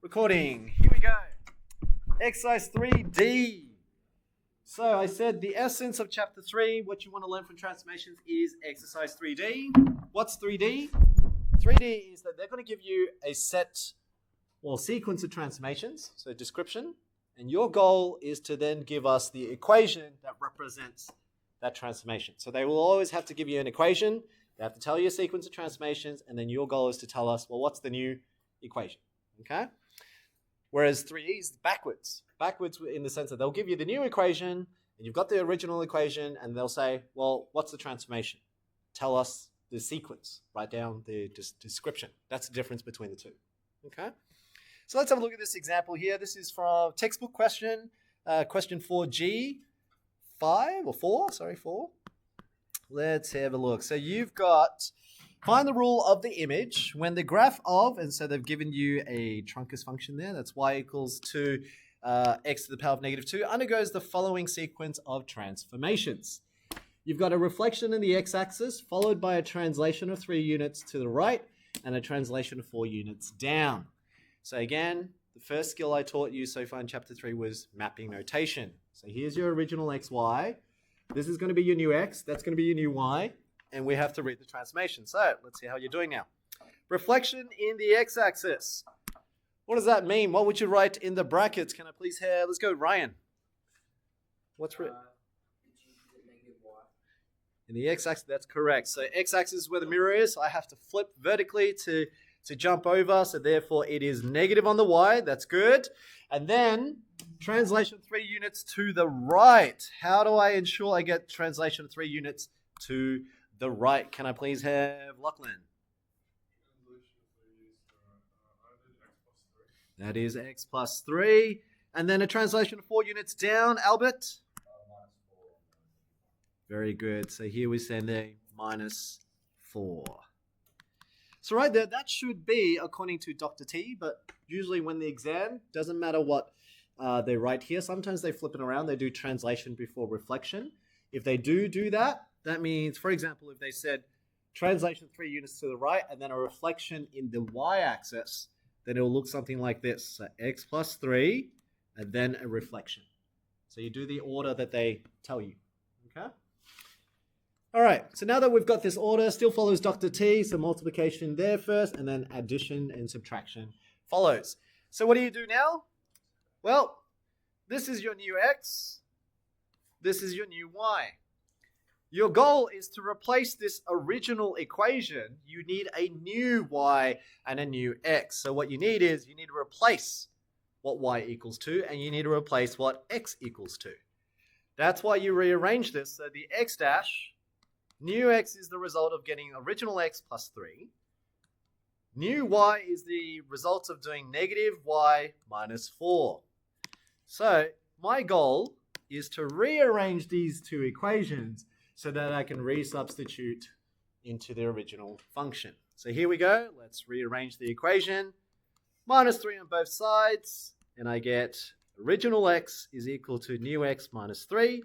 Recording. Here we go. Exercise 3D. So I said the essence of chapter 3, what you want to learn from transformations is exercise 3D. What's 3D? 3D is that they're going to give you a set or sequence of transformations, so description, and your goal is to then give us the equation that represents that transformation. So they will always have to give you an equation. They have to tell you a sequence of transformations, and then your goal is to tell us, well, what's the new equation? Okay? Whereas 3D is backwards. Backwards in the sense that they'll give you the new equation, and you've got the original equation, and they'll say, well, what's the transformation? Tell us the sequence. Write down the description. That's the difference between the two. Okay? So let's have a look at this example here. This is from textbook question, question 4G, 4. Let's have a look. So you've got, find the rule of the image when the graph of, and so they've given you a truncus function there, that's y equals to x to the power of -2, undergoes the following sequence of transformations. You've got a reflection in the x-axis, followed by a translation of 3 units to the right, and a translation of 4 units down. So again, the first skill I taught you so far in chapter 3 was mapping notation. So here's your original xy. This is going to be your new x. That's going to be your new y. And we have to read the transformation. So let's see how you're doing now. Reflection in the x-axis. What does that mean? What would you write in the brackets? Can I please have, let's go Ryan. What's written? In the x-axis, that's correct. So x-axis is where the mirror is. I have to flip vertically to jump over. So therefore it is negative on the y. That's good. And then translation 3 units to the right. How do I ensure I get translation 3 units to the right? Can I please have Lachlan? That is x plus 3. And then a translation of 4 units down, Albert? Very good. So here we send a -4. So right there, that should be according to Dr. T, but usually when the exam, doesn't matter what they write here. Sometimes they flip it around. They do translation before reflection. If they do that, that means, for example, if they said translation 3 units to the right and then a reflection in the y-axis, then it will look something like this. So x plus 3 and then a reflection. So you do the order that they tell you. Okay? All right. So now that we've got this order, still follows Dr. T. So multiplication there first and then addition and subtraction follows. So what do you do now? Well, this is your new x. This is your new y. Your goal is to replace this original equation. You need a new y and a new x. So what you need is you need to replace what y equals to, and you need to replace what x equals to. That's why you rearrange this. So the x dash, new x is the result of getting original x plus 3. New y is the result of doing negative y minus 4. So my goal is to rearrange these two equations so that I can resubstitute into the original function. So here we go. Let's rearrange the equation. -3 on both sides. And I get original x is equal to new x minus 3.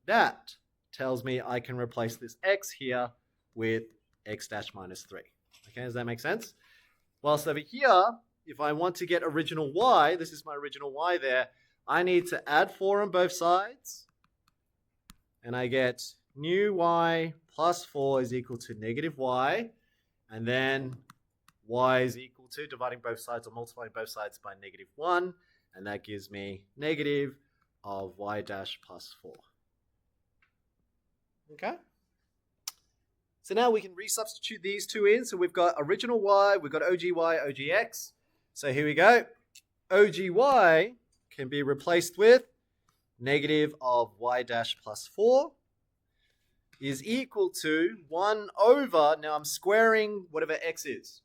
That tells me I can replace this x here with x dash minus 3. Okay, does that make sense? Whilst over here, if I want to get original y, this is my original y there, I need to add 4 on both sides. And I get new y plus 4 is equal to negative y. And then y is equal to dividing both sides or multiplying both sides by -1. And that gives me negative of y dash plus 4. Okay? So now we can resubstitute these two in. So we've got original y, we've got OGY, OGX. So here we go. OGY can be replaced with negative of y dash plus 4 is equal to 1 over, now I'm squaring whatever x is.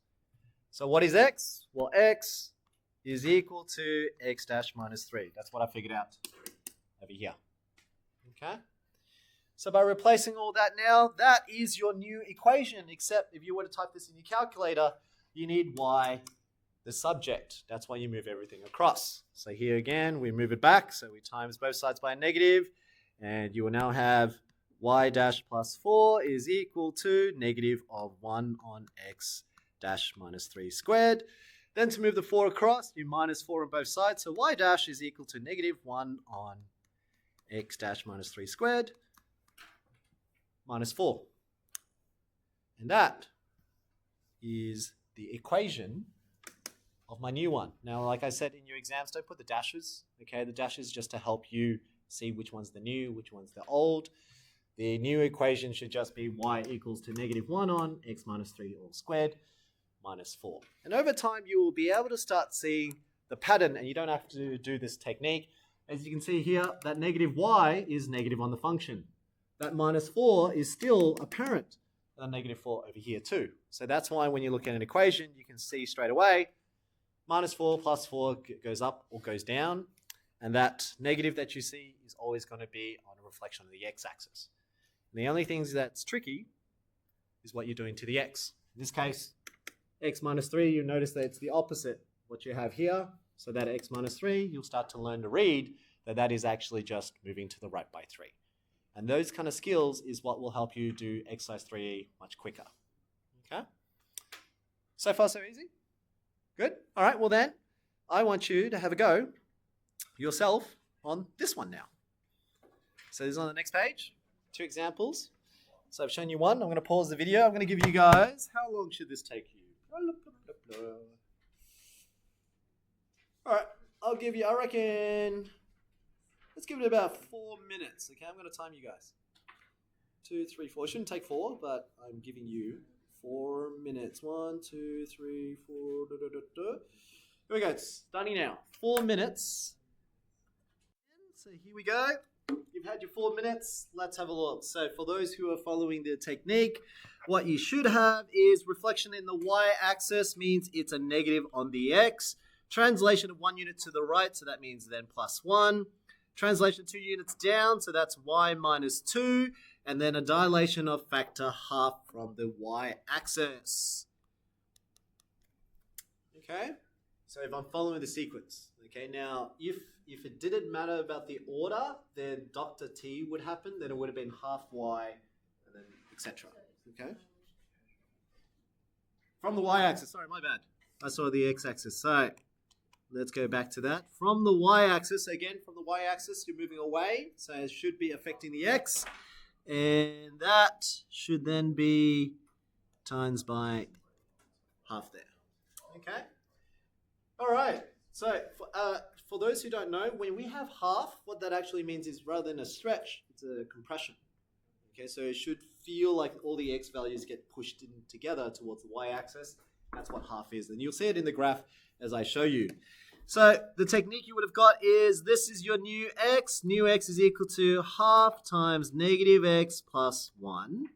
So what is x? Well, x is equal to x dash minus 3. That's what I figured out over here. Okay? So by replacing all that now, that is your new equation, except if you were to type this in your calculator, you need y, the subject. That's why you move everything across. So here again, we move it back. So we times both sides by a negative, and you will now have y dash plus 4 is equal to negative of 1 on x dash minus 3 squared. Then to move the 4 across, you minus 4 on both sides. So y dash is equal to negative 1 on x dash minus 3 squared minus 4. And that is the equation of my new one. Now, like I said in your exams, don't put the dashes. Okay, the dashes just to help you see which one's the new, which one's the old. The new equation should just be y equals to negative 1 on x minus 3 all squared minus 4. And over time, you will be able to start seeing the pattern, and you don't have to do this technique. As you can see here, that negative y is negative on the function. That minus 4 is still apparent on negative 4 over here too. So that's why when you look at an equation, you can see straight away, minus 4 plus 4 goes up or goes down. And that negative that you see is always going to be on a reflection of the x-axis. The only things that's tricky is what you're doing to the x. In this case, x minus 3, you notice that it's the opposite what you have here. So that x minus 3, you'll start to learn to read that that is actually just moving to the right by 3. And those kind of skills is what will help you do exercise 3E much quicker. Okay? So far, so easy? Good? All right, well then, I want you to have a go yourself on this one now. So this is on the next page. 2 examples. So I've shown you one. I'm going to pause the video. I'm going to give you guys, how long should this take you? All right, I'll give you, I reckon, let's give it about 4 minutes. Okay, I'm going to time you guys. 2, 3, 4. It shouldn't take 4, but I'm giving you 4 minutes. 1, 2, 3, 4. Here we go. It's starting now. 4 minutes. So here we go. You've had your 4 minutes. Let's have a look. So for those who are following the technique, what you should have is reflection in the y-axis means it's a negative on the x. Translation of 1 unit to the right, so that means then plus 1. Translation 2 units down, so that's y minus 2. And then a dilation of factor half from the y-axis. Okay? So if I'm following the sequence. Okay, now if it didn't matter about the order, then Dr. T would happen, then it would have been half y, and then etc. Okay? From the y-axis, sorry, my bad. I saw the x-axis. So let's go back to that. From the y-axis, again, from the y-axis, you're moving away, so it should be affecting the x, and that should then be times by half there. Okay? All right. So for those who don't know, when we have half, what that actually means is rather than a stretch, it's a compression. Okay, so it should feel like all the x values get pushed in together towards the y-axis. That's what half is. And you'll see it in the graph as I show you. So the technique you would have got is this is your new x. New x is equal to half times negative x plus 1.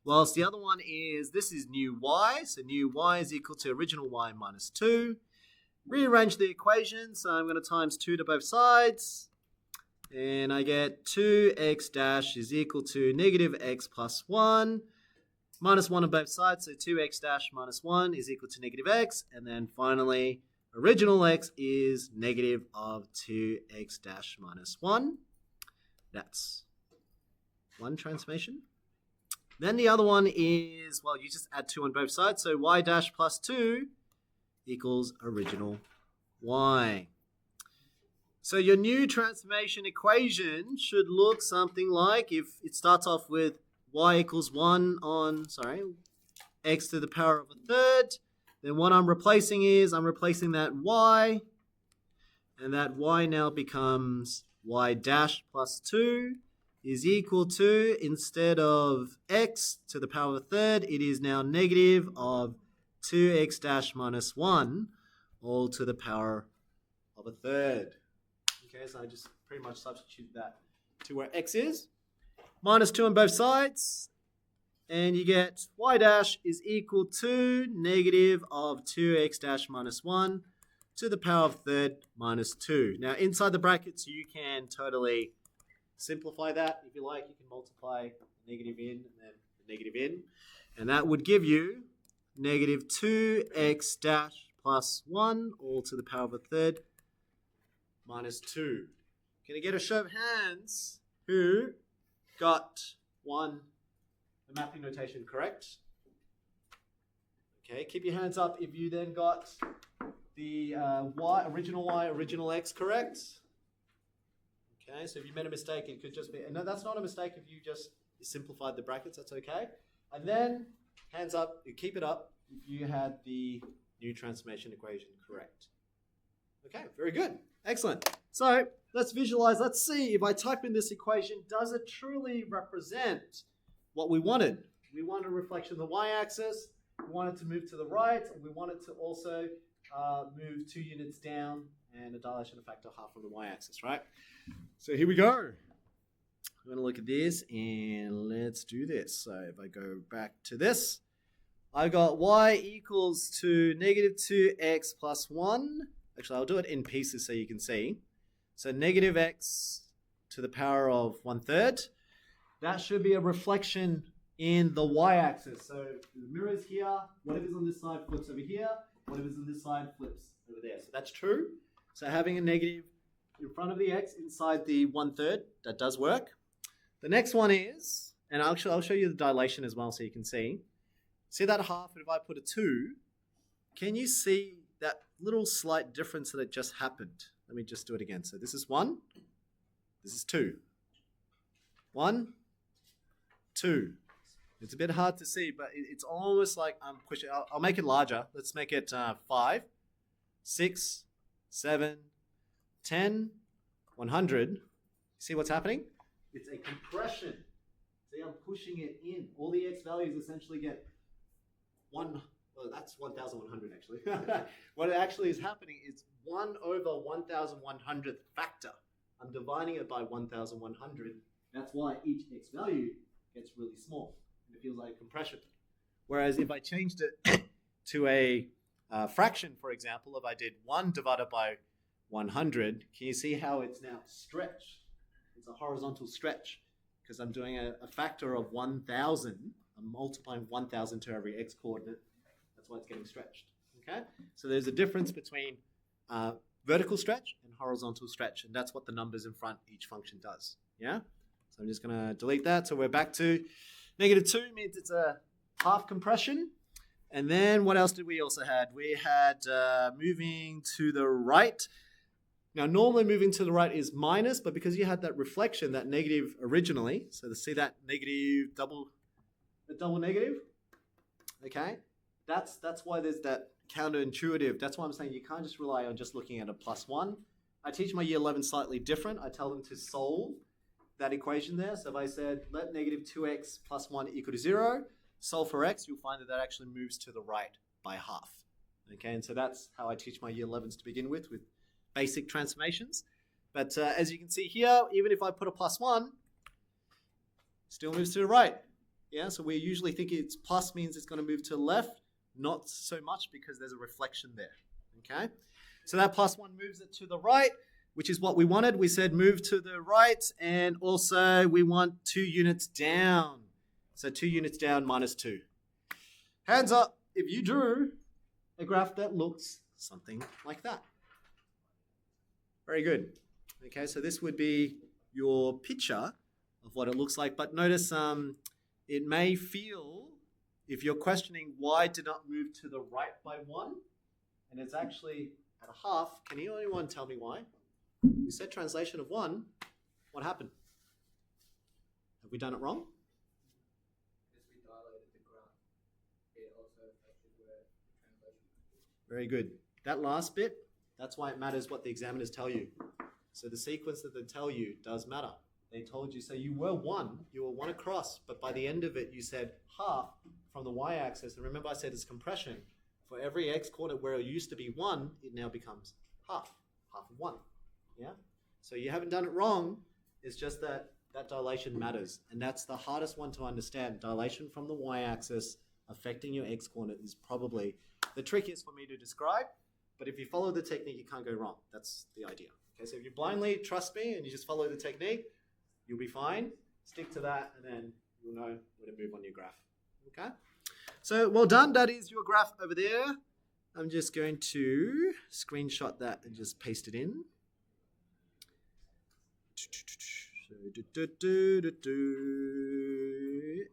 Whilst the other one is this is new y. So new y is equal to original y minus 2. Rearrange the equation, so I'm going to times 2 to both sides, and I get 2x dash is equal to negative x plus 1, minus 1 on both sides, so 2x dash minus 1 is equal to negative x, and then finally, original x is negative of 2x dash minus 1. That's one transformation. Then the other one is, well, you just add 2 on both sides, so y dash plus 2 equals original y. So your new transformation equation should look something like, if it starts off with y equals 1 on, x to the power of a third, then what I'm replacing is, I'm replacing that y, and that y now becomes y dash plus 2 is equal to, instead of x to the power of a third, it is now negative of 2x dash minus 1 all to the power of a third. Okay, so I just pretty much substitute that to where x is. Minus 2 on both sides. And you get y dash is equal to negative of 2x dash minus 1 to the power of a third minus 2. Now inside the brackets you can totally simplify that. If you like, you can multiply the negative in and then the negative in. And that would give you negative 2x dash plus 1 all to the power of a third minus 2. Can I get a show of hands who got the mapping notation correct? Okay, keep your hands up if you then got the original x correct. Okay, so if you made a mistake, it could just be, and no, that's not a mistake if you just simplified the brackets, that's okay. And then, hands up, you keep it up if you had the new transformation equation correct. Okay, very good, excellent. So, let's visualize, let's see, if I type in this equation, does it truly represent what we wanted? We want a reflection of the y-axis, we want it to move to the right, and we want it to also move 2 units down, and a dilation of factor half from the y-axis, right? So here we go. We're going to look at this and let's do this. So if I go back to this, I got y equals to negative 2x plus 1. Actually, I'll do it in pieces so you can see. So negative x to the power of 1/3. That should be a reflection in the y-axis. So the mirror is here. Whatever's on this side flips over here. Whatever's on this side flips over there. So that's true. So having a negative in front of the x inside the 1/3, that does work. The next one is, and I'll show you the dilation as well so you can see. See that half, and if I put a 2, can you see that little slight difference that it just happened? Let me just do it again. So this is 1, this is 2. 1, 2. It's a bit hard to see, but it's almost like I'm pushing. I'll make it larger. Let's make it 5, 6, 7, 10, 100. See what's happening? It's a compression. See, I'm pushing it in. All the x values essentially get well, that's 1,100 actually. What actually is happening is 1 over 1,100th factor. I'm dividing it by 1,100. That's why each x value gets really small. It feels like compression. Whereas if I changed it to a fraction, for example, if I did 1 divided by 100, can you see how it's now stretched? It's a horizontal stretch because I'm doing a factor of 1,000. I'm multiplying 1,000 to every x coordinate. That's why it's getting stretched. Okay? So there's a difference between vertical stretch and horizontal stretch, and that's what the numbers in front each function does. Yeah? So I'm just going to delete that. So we're back to negative 2 means it's a half compression. And then what else did we also had? We had moving to the right. Now, normally moving to the right is minus, but because you had that reflection, that negative originally, so to see that negative double negative, okay, that's why there's that counterintuitive. That's why I'm saying you can't just rely on just looking at a +1. I teach my year 11 slightly different. I tell them to solve that equation there. So if I said let negative 2x plus 1 equal to 0, solve for x, you'll find that that actually moves to the right by half. Okay, and so that's how I teach my year 11s to begin with basic transformations. But as you can see here, even if I put a +1, still moves to the right. Yeah, so we usually think it's plus means it's going to move to the left, not so much because there's a reflection there. Okay, so that +1 moves it to the right, which is what we wanted. We said move to the right, and also we want 2 units down. So 2 units down minus 2. Hands up if you drew a graph that looks something like that. Very good. Okay, so this would be your picture of what it looks like. But notice it may feel, if you're questioning why did not move to the right by 1, and it's actually at a half, can anyone tell me why? We said translation of 1. What happened? Have we done it wrong? Because we dilated the graph, it also affected where the translation. Very good. That last bit, that's why it matters what the examiners tell you. So the sequence that they tell you does matter. They told you, so you were 1 across, but by the end of it, you said half from the y-axis. And remember I said it's compression. For every x coordinate where it used to be 1, it now becomes half of 1. Yeah? So you haven't done it wrong. It's just that dilation matters. And that's the hardest one to understand. Dilation from the y-axis affecting your x coordinate is probably the trickiest for me to describe. But if you follow the technique, you can't go wrong. That's the idea. Okay, so if you blindly trust me and you just follow the technique, you'll be fine. Stick to that, and then you'll know where to move on your graph. Okay? So, well done. That is your graph over there. I'm just going to screenshot that and just paste it in.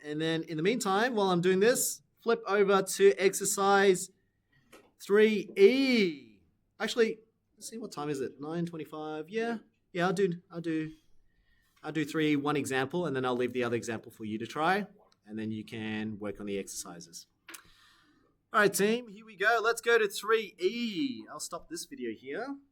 And then in the meantime, while I'm doing this, flip over to exercise 3E. Actually, let's see, what time is it? 9:25. Yeah, I'll do 3E, one example, and then I'll leave the other example for you to try, and then you can work on the exercises. All right, team, here we go. Let's go to 3E. I'll stop this video here.